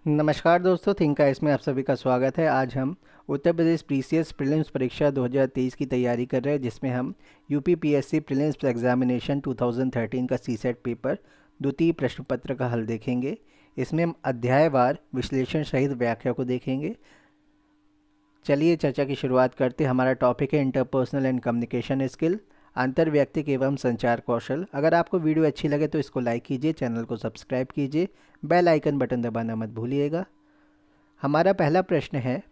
नमस्कार दोस्तों, think ice में आप सभी का स्वागत है। आज हम उत्तर प्रदेश पीसीएस प्रीलिम्स परीक्षा 2023 की तैयारी कर रहे हैं, जिसमें हम यूपीपीएससी प्रीलिम्स एग्जामिनेशन 2013 का सीसेट पेपर द्वितीय प्रश्न पत्र का हल देखेंगे। इसमें हम अध्यायवार विश्लेषण सहित व्याख्या को देखेंगे। चलिए चर्चा की शुरुआत करते हैं। हमारा टॉपिक है इंटरपर्सनल एंड कम्युनिकेशन स्किल, अंतर्व्यक्तिक एवं संचार कौशल। अगर आपको वीडियो अच्छी लगे तो इसको लाइक कीजिए, चैनल को सब्सक्राइब कीजिए, बेल आइकन बटन दबाना मत भूलिएगा। हमारा पहला प्रश्न है,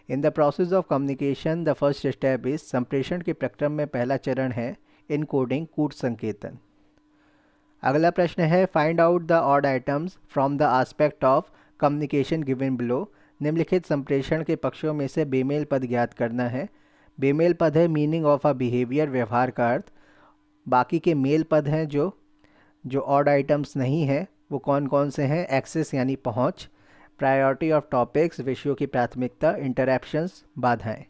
in the process of communication the first step is, संप्रेषण के प्रक्रम में पहला चरण है इनकोडिंग, कूट संकेतन। अगला प्रश्न है, find out the odd items from the aspect of communication given below. निम्नलिखित संप्रेषण के पक्षों में से बेमेल पद ज्ञात करना है। बेमेल पद है मीनिंग ऑफ अ बिहेवियर, व्यवहार का अर्थ। बाकी के मेल पद हैं जो ऑड आइटम्स नहीं हैं वो कौन कौन से हैं? एक्सेस यानी पहुंच, प्रायोरिटी ऑफ टॉपिक्स विषयों की प्राथमिकता, इंटरैप्शंस बाधाएं।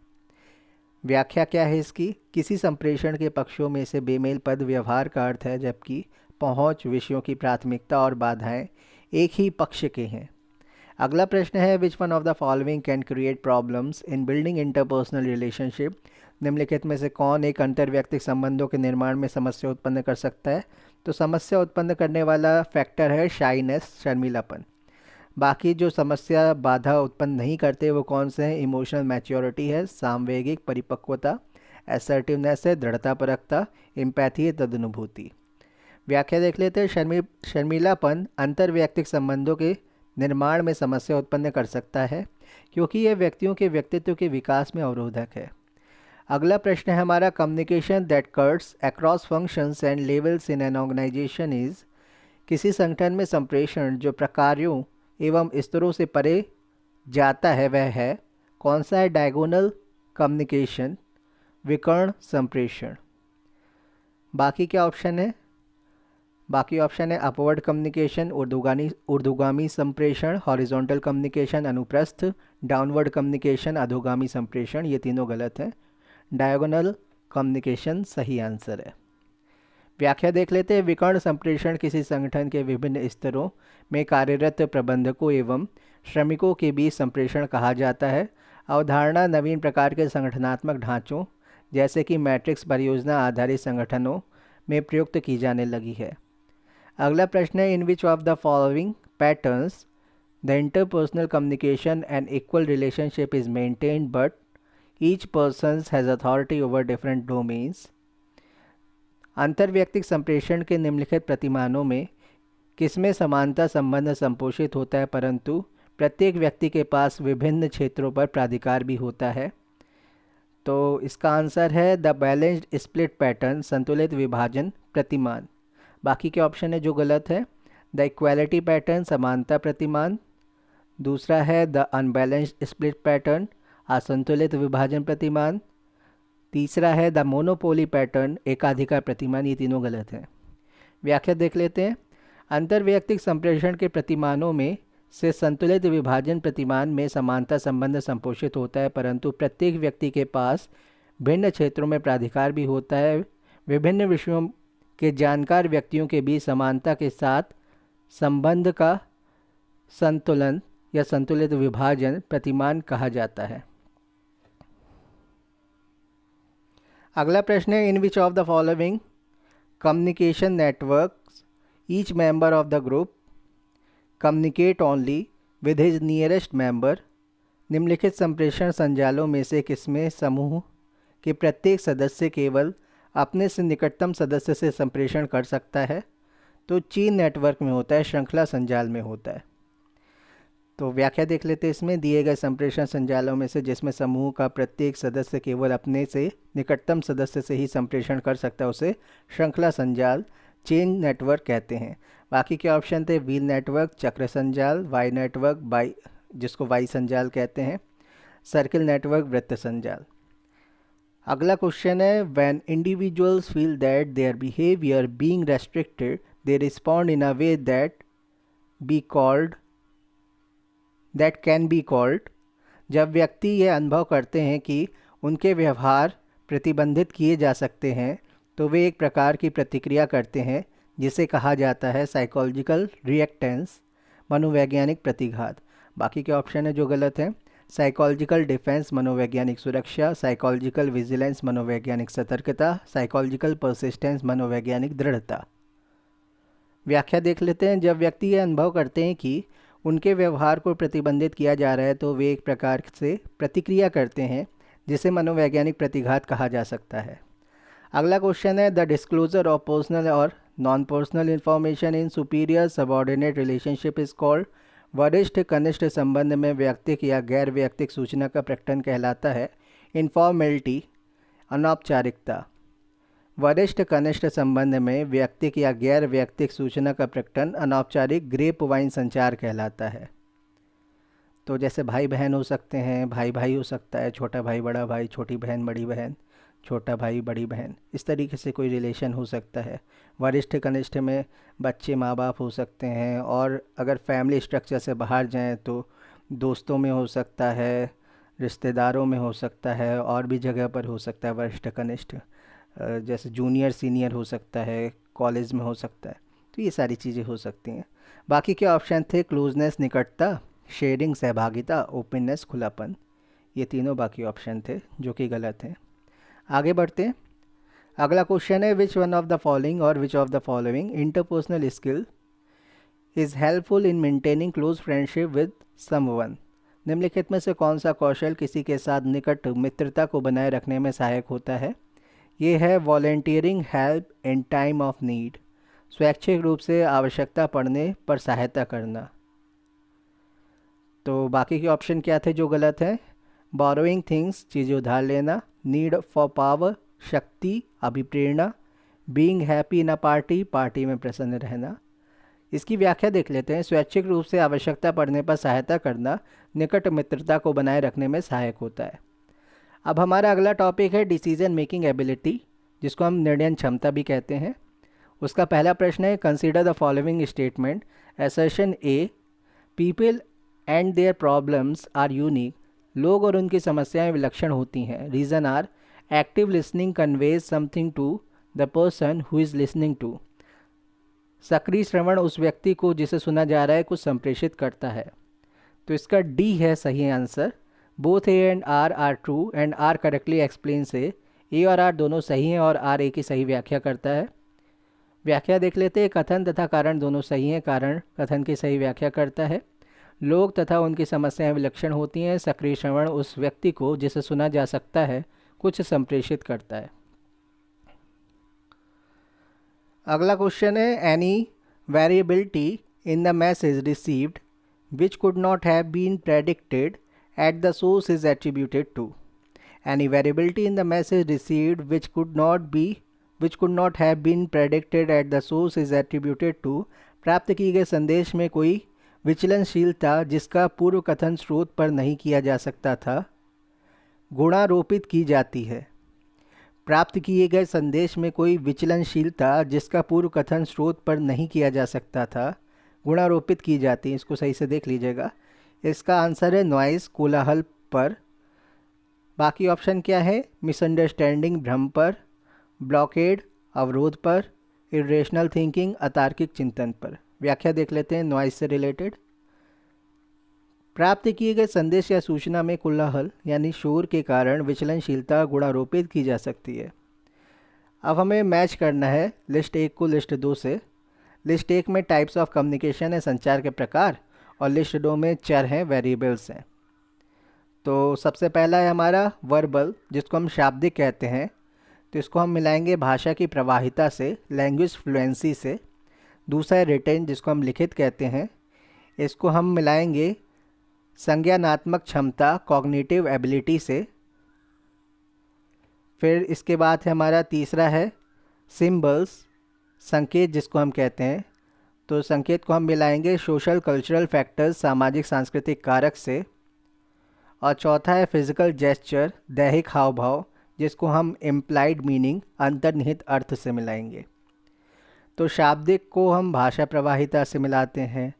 व्याख्या क्या है इसकी? किसी संप्रेषण के पक्षों में से बेमेल पद व्यवहार का अर्थ है, जबकि पहुंच, विषयों की प्राथमिकता और बाधाएं एक ही पक्ष के हैं। अगला प्रश्न है, which one of the following can create problems in building interpersonal relationship. निम्नलिखित में से कौन एक अंतर्व्यक्तिक संबंधों के निर्माण में समस्या उत्पन्न कर सकता है? तो समस्या उत्पन्न करने वाला फैक्टर है शाइनेस, शर्मीलापन। बाकी जो समस्या बाधा उत्पन्न नहीं करते वो कौन से हैं? इमोशनल मैच्योरिटी है, सामवेगिक परिपक्वता, असर्टिवनेस है, दृढ़तापरकता, एम्पैथी है, तदनुभूति। व्याख्या देख लेते हैं। शर्मीलापन अंतर्व्यक्तिक संबंधों के निर्माण में समस्या उत्पन्न कर सकता है, क्योंकि यह व्यक्तियों के व्यक्तित्व के विकास में अवरोधक है। अगला प्रश्न है हमारा, communication that cuts across functions and levels in an organisation is. किसी संगठन में संप्रेषण जो प्रकारों एवं स्तरों से परे जाता है वह है कौन सा है? डायगोनल कम्युनिकेशन, विकर्ण संप्रेषण। बाकी क्या ऑप्शन है? बाकी ऑप्शन है अपवर्ड कम्युनिकेशन, ऊर्ध्वगामी संप्रेषण, हॉरिजॉन्टल कम्युनिकेशन, अनुप्रस्थ, डाउनवर्ड कम्युनिकेशन, अधोगामी संप्रेषण। ये तीनों गलत हैं। डायगोनल कम्युनिकेशन सही आंसर है। व्याख्या देख लेते हैं। विकर्ण संप्रेषण किसी संगठन के विभिन्न स्तरों में कार्यरत प्रबंधकों एवं श्रमिकों के बीच संप्रेषण कहा जाता है। अवधारणा नवीन प्रकार के संगठनात्मक ढांचों जैसे कि मैट्रिक्स परियोजना आधारित संगठनों में प्रयुक्त की जाने लगी है। अगला प्रश्न है, in which of the following patterns the interpersonal communication and equal relationship is maintained but each person has authority over different domains. अंतर्व्यक्तिक संप्रेषण के निम्नलिखित प्रतिमानों में किसमें समानता संबंध संपोषित होता है, परंतु प्रत्येक व्यक्ति के पास विभिन्न क्षेत्रों पर प्राधिकार भी होता है? तो इसका आंसर है द बैलेंस्ड स्प्लिट पैटर्न, संतुलित विभाजन प्रतिमान। बाकी के ऑप्शन है जो गलत है। द इक्वालिटी पैटर्न, समानता प्रतिमान। दूसरा है द अनबैलेंस्ड स्प्लिट पैटर्न, असंतुलित विभाजन प्रतिमान। तीसरा है द मोनोपोली पैटर्न, एकाधिकार प्रतिमान। ये तीनों गलत हैं। व्याख्या देख लेते हैं। अंतर्वैयक्तिक संप्रेषण के प्रतिमानों में से संतुलित विभाजन प्रतिमान में समानता संबंध संपोषित होता है, परंतु प्रत्येक व्यक्ति के पास भिन्न क्षेत्रों में प्राधिकार भी होता है। विभिन्न विषयों के जानकार व्यक्तियों के बीच समानता के साथ संबंध का संतुलन या संतुलित विभाजन प्रतिमान कहा जाता है। अगला प्रश्न है, in which of the following communication networks each member of the group communicate only with his nearest member. निम्नलिखित संप्रेषण संजालों में से किसमें समूह के प्रत्येक सदस्य केवल अपने से निकटतम सदस्य से संप्रेषण कर सकता है? तो चीन नेटवर्क में होता है, श्रृंखला संजाल में होता है। तो व्याख्या देख लेते हैं। इसमें दिए गए संप्रेषण संजालों में से जिसमें समूह का प्रत्येक सदस्य केवल अपने से निकटतम सदस्य से ही संप्रेषण कर सकता है उसे श्रृंखला संजाल, चेन नेटवर्क कहते हैं। बाकी के ऑप्शन थे व्हील नेटवर्क, चक्र संजाल, वाई नेटवर्क, जिसको वाई संजाल कहते हैं, सर्किल नेटवर्क, वृत्त संजाल। अगला क्वेश्चन है, when individuals feel that their behaviour being restricted they respond in a way that can be called. जब व्यक्ति यह अनुभव करते हैं कि उनके व्यवहार प्रतिबंधित किए जा सकते हैं तो वे एक प्रकार की प्रतिक्रिया करते हैं जिसे कहा जाता है साइकोलॉजिकल रिएक्टेंस, मनोवैज्ञानिक प्रतिघात। बाकी के ऑप्शन है जो गलत हैं। साइकोलॉजिकल डिफेंस मनोवैज्ञानिक सुरक्षा, साइकोलॉजिकल विजिलेंस मनोवैज्ञानिक सतर्कता, साइकोलॉजिकल परसिस्टेंस मनोवैज्ञानिक दृढ़ता। व्याख्या देख लेते हैं। जब व्यक्ति ये अनुभव करते हैं कि उनके व्यवहार को प्रतिबंधित किया जा रहा है तो वे एक प्रकार से प्रतिक्रिया करते हैं, जिसे मनोवैज्ञानिक प्रतिघात कहा जा सकता है। अगला क्वेश्चन है, द डिस्क्लोजर ऑफ पर्सनल और non personal information in superior subordinate relationship is called. वरिष्ठ कनिष्ठ संबंध में व्यक्तिक या गैर व्यक्तिक सूचना का प्रकटन कहलाता है इनफॉर्मेलिटी, अनौपचारिकता। वरिष्ठ कनिष्ठ संबंध में व्यक्तिक या गैर व्यक्तिक सूचना का प्रकटन अनौपचारिक ग्रेप वाइन संचार कहलाता है। तो जैसे भाई बहन हो सकते हैं, भाई भाई हो सकता है, छोटा भाई बड़ा भाई, छोटी बहन बड़ी बहन, छोटा भाई बड़ी बहन, इस तरीके से कोई रिलेशन हो सकता है। वरिष्ठ कनिष्ठ में बच्चे माँ बाप हो सकते हैं, और अगर फैमिली स्ट्रक्चर से बाहर जाएं तो दोस्तों में हो सकता है, रिश्तेदारों में हो सकता है, और भी जगह पर हो सकता है वरिष्ठ कनिष्ठ, जैसे जूनियर सीनियर हो सकता है, कॉलेज में हो सकता है। तो ये सारी चीज़ें हो सकती हैं। बाकी के ऑप्शन थे क्लोजनेस निकटता, शेयरिंग सहभागिता, ओपननेस खुलापन। ये तीनों बाकी ऑप्शन थे जो कि गलत हैं। आगे बढ़ते हैं। अगला क्वेश्चन है, which one of the following और which of the following interpersonal skill is helpful in maintaining close friendship with someone. निम्नलिखित में से कौन सा कौशल किसी के साथ निकट मित्रता को बनाए रखने में सहायक होता है। ये है volunteering help in time of need, स्वैच्छिक रूप से आवश्यकता पड़ने पर सहायता करना। तो बाकी के ऑप्शन क्या थे जो गलत हैं। बोरोइंग थिंग्स, चीज़ें उधार लेना, नीड फॉर पावर, शक्ति, अभिप्रेरणा, being happy in a party, party में प्रसन्न रहना। इसकी व्याख्या देख लेते हैं। स्वैच्छिक रूप से आवश्यकता पड़ने पर सहायता करना निकट मित्रता को बनाए रखने में सहायक होता है। अब हमारा अगला टॉपिक है डिसीजन मेकिंग एबिलिटी, जिसको हम निर्णय क्षमता भी कहते हैं। उसका पहला प्रश्न है, consider the following statement. Assertion A, people and their problems are unique, लोग और उनकी समस्याएं विलक्षण होती हैं। Reason R, active listening conveys something to the person who is listening to, सक्रिय श्रवण उस व्यक्ति को जिसे सुना जा रहा है कुछ संप्रेषित करता है। तो इसका डी है सही answer. Both A and R true and R correctly explains A और आर दोनों सही हैं और आर ए की सही व्याख्या करता है। व्याख्या देख लेते हैं। कथन तथा कारण दोनों सही हैं, कारण कथन की सही व्याख्या करता है। लोग तथा उनकी समस्याएं विलक्षण होती हैं, सक्रिय श्रवण उस व्यक्ति को जिसे सुना जा सकता है कुछ संप्रेषित करता है। अगला क्वेश्चन है, any variability in the message received which could not have been predicted at the source is attributed to. Any variability in the message received which could not have been predicted at the source is attributed to. प्राप्त किए गए संदेश में कोई विचलनशीलता जिसका पूर्व कथन स्रोत पर नहीं किया जा सकता था गुणारोपित की जाती है। प्राप्त किए गए संदेश में कोई विचलनशीलता जिसका पूर्व कथन स्रोत पर नहीं किया जा सकता था गुणारोपित की जाती है। इसको सही से देख लीजिएगा। इसका आंसर है नॉइस, कोलाहल पर। बाकी ऑप्शन क्या है, मिसअंडरस्टैंडिंग भ्रम पर, ब्लॉकेड अवरोध पर, इरेशनल थिंकिंग अतार्किक चिंतन पर। व्याख्या देख लेते हैं नॉइस से रिलेटेड। प्राप्त किए गए संदेश या सूचना में कोलाहल यानी शोर के कारण विचलनशीलता गुणारोपित की जा सकती है। अब हमें मैच करना है लिस्ट 1 को लिस्ट 2 से। लिस्ट 1 में टाइप्स ऑफ कम्युनिकेशन है, संचार के प्रकार, और लिस्ट 2 में चर हैं, वेरिएबल्स हैं। तो सबसे पहला है हमारा वर्बल, जिसको हम शाब्दिक कहते हैं। तो इसको हम मिलाएंगे भाषा की प्रवाहिता से, लैंग्वेज फ्लुएंसी से। दूसरा है रिटेन, जिसको हम लिखित कहते हैं। इसको हम मिलाएंगे संज्ञानात्मक क्षमता, कॉग्निटिव एबिलिटी से। फिर इसके बाद है हमारा तीसरा है सिंबल्स, संकेत जिसको हम कहते हैं। तो संकेत को हम मिलाएंगे सोशल कल्चरल फैक्टर्स, सामाजिक सांस्कृतिक कारक से। और चौथा है फिजिकल जेस्चर, दैहिक हाव भाव, जिसको हम इम्प्लाइड मीनिंग, अंतर्निहित अर्थ से मिलाएंगे। तो शाब्दिक को हम भाषा प्रवाहिता से मिलाते हैं,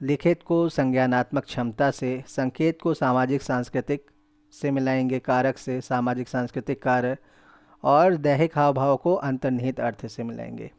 लिखित को संज्ञानात्मक क्षमता से, संकेत को सामाजिक सांस्कृतिक से मिलाएंगे, कारक से, सामाजिक सांस्कृतिक कारक, और दैहिक हाव भाव को अंतर्निहित अर्थ से मिलाएंगे।